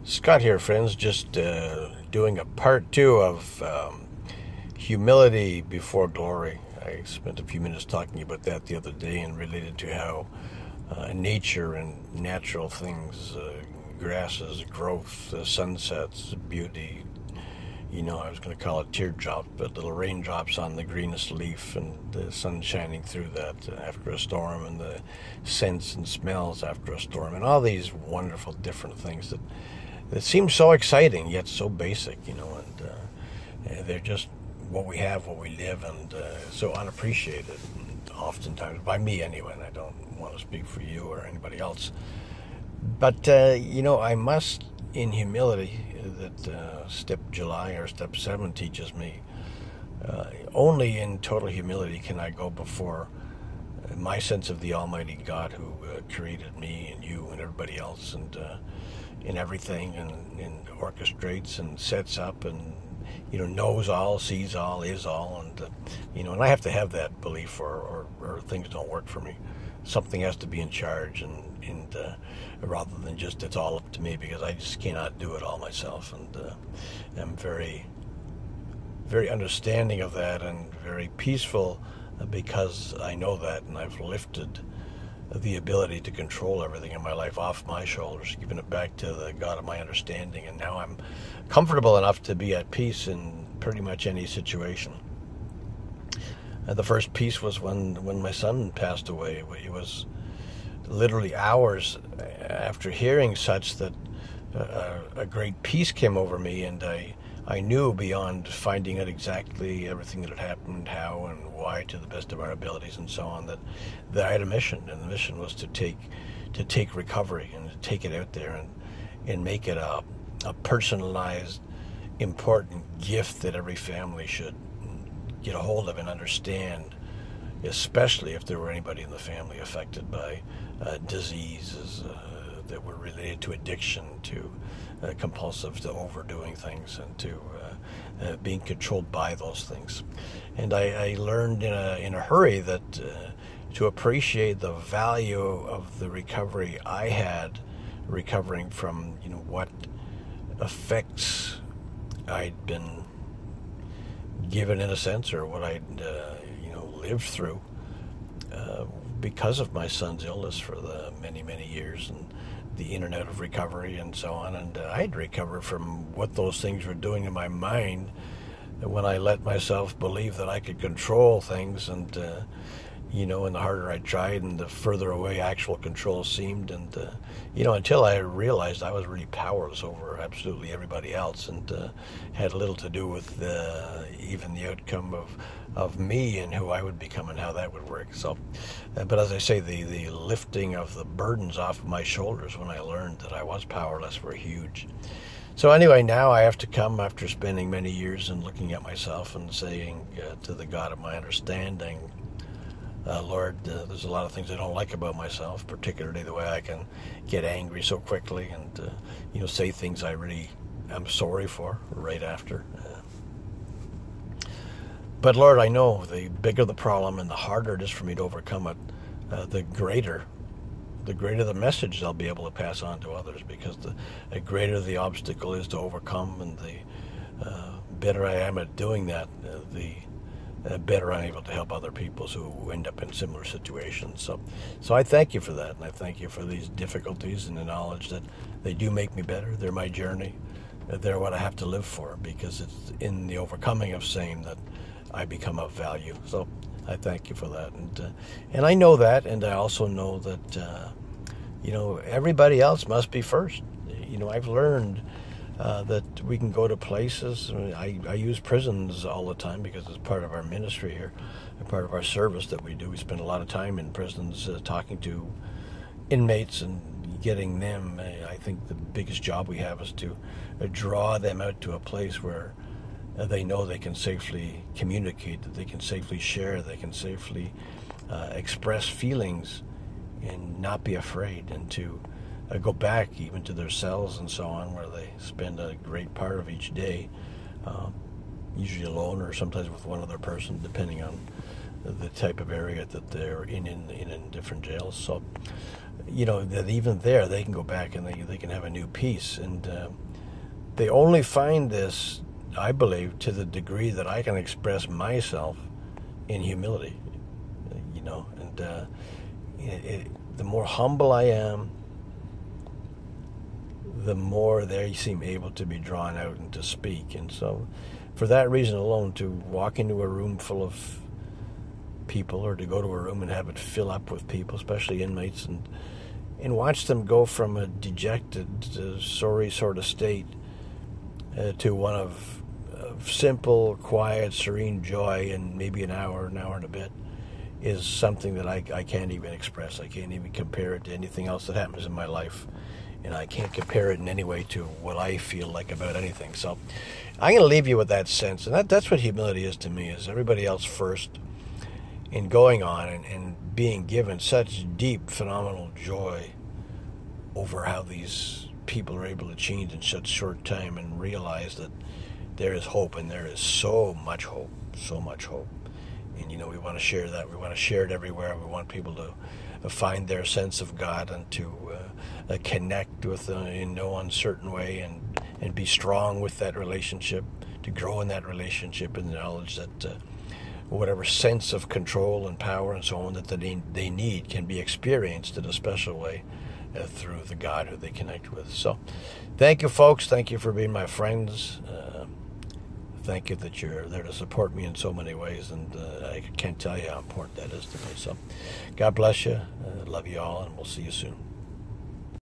Scott here, friends. Just doing a part two of humility before glory. I spent a few minutes talking about that the other day and related to how nature and natural things, grasses, growth, sunsets, beauty. I was going to call it teardrops, but little raindrops on the greenest leaf and the sun shining through that after a storm and the scents and smells after a storm and all these wonderful different things that seem so exciting yet so basic, and they're just what we have, what we live, and so unappreciated, oftentimes, by me anyway, and I don't want to speak for you or anybody else. But, I must, in humility, that step July or step 7 teaches me, only in total humility can I go before my sense of the Almighty God who created me and you and everybody else and in everything and orchestrates and sets up and knows all, sees all, is all, and I have to have that belief or things don't work for me. Something has to be in charge and rather than just it's all up to me, because I just cannot do it all myself, and I'm very, very understanding of that and very peaceful because I know that, and I've lifted the ability to control everything in my life off my shoulders, giving it back to the God of my understanding, and now I'm comfortable enough to be at peace in pretty much any situation. The first peace was when my son passed away. It was literally hours after hearing such that a great peace came over me, and I knew beyond finding out exactly everything that had happened, how and why, to the best of our abilities and so on, that I had a mission, and the mission was to take recovery and to take it out there and make it a personalized, important gift that every family should get a hold of and understand, especially if there were anybody in the family affected by diseases that were related to addiction, to compulsive, to overdoing things, and to being controlled by those things. And I learned in a hurry that to appreciate the value of the recovery I had, recovering from what effects I'd been given, in a sense, or what I'd lived through because of my son's illness for the many years, and the in and out of recovery and so on. And I'd recovered from what those things were doing in my mind when I let myself believe that I could control things, and and the harder I tried and the further away actual control seemed, and until I realized I was really powerless over absolutely everybody else, and had little to do with even the outcome of me and who I would become and how that would work. So, but as I say, the lifting of the burdens off of my shoulders when I learned that I was powerless were huge. So anyway, now I have to come, after spending many years and looking at myself and saying to the God of my understanding, Lord, there's a lot of things I don't like about myself, particularly the way I can get angry so quickly and, say things I really am sorry for right after. But Lord, I know the bigger the problem and the harder it is for me to overcome it, the greater the message I'll be able to pass on to others, because the greater the obstacle is to overcome, and the better I am at doing that, the better I'm able to help other people who end up in similar situations. So I thank you for that, and I thank you for these difficulties and the knowledge that they do make me better. They're my journey. They're what I have to live for, because it's in the overcoming of same that I become of value. So I thank you for that, and I know that, and I also know that everybody else must be first. I've learned that we can go to places. I use prisons all the time because it's part of our ministry here, and part of our service that we do. We spend a lot of time in prisons talking to inmates and getting them. I think the biggest job we have is to draw them out to a place where they know they can safely communicate, that they can safely share, they can safely express feelings and not be afraid, and to go back even to their cells and so on, where they spend a great part of each day, usually alone or sometimes with one other person, depending on the type of area that they're in different jails. So, that even there they can go back and they can have a new peace. And they only find this, I believe, to the degree that I can express myself in humility. And the more humble I am, the more they seem able to be drawn out and to speak. And so for that reason alone, to walk into a room full of people, or to go to a room and have it fill up with people, especially inmates, and watch them go from a dejected, sorry sort of state to one of simple, quiet, serene joy in maybe an hour and a bit, is something that I can't even express. I can't even compare it to anything else that happens in my life. And I can't compare it in any way to what I feel like about anything. So I'm going to leave you with that sense. And that's what humility is to me, is everybody else first, in going on and being given such deep, phenomenal joy over how these people are able to change in such short time, and realize that there is hope, and there is so much hope. And, we want to share that. We want to share it everywhere. We want people to find their sense of God, and to connect with them in no uncertain way, and be strong with that relationship, to grow in that relationship, in the knowledge that whatever sense of control and power and so on that they need can be experienced in a special way through the God who they connect with. So thank you, folks. Thank you for being my friends. Thank you that you're there to support me in so many ways, and I can't tell you how important that is to me. So God bless you. Love you all, and we'll see you soon.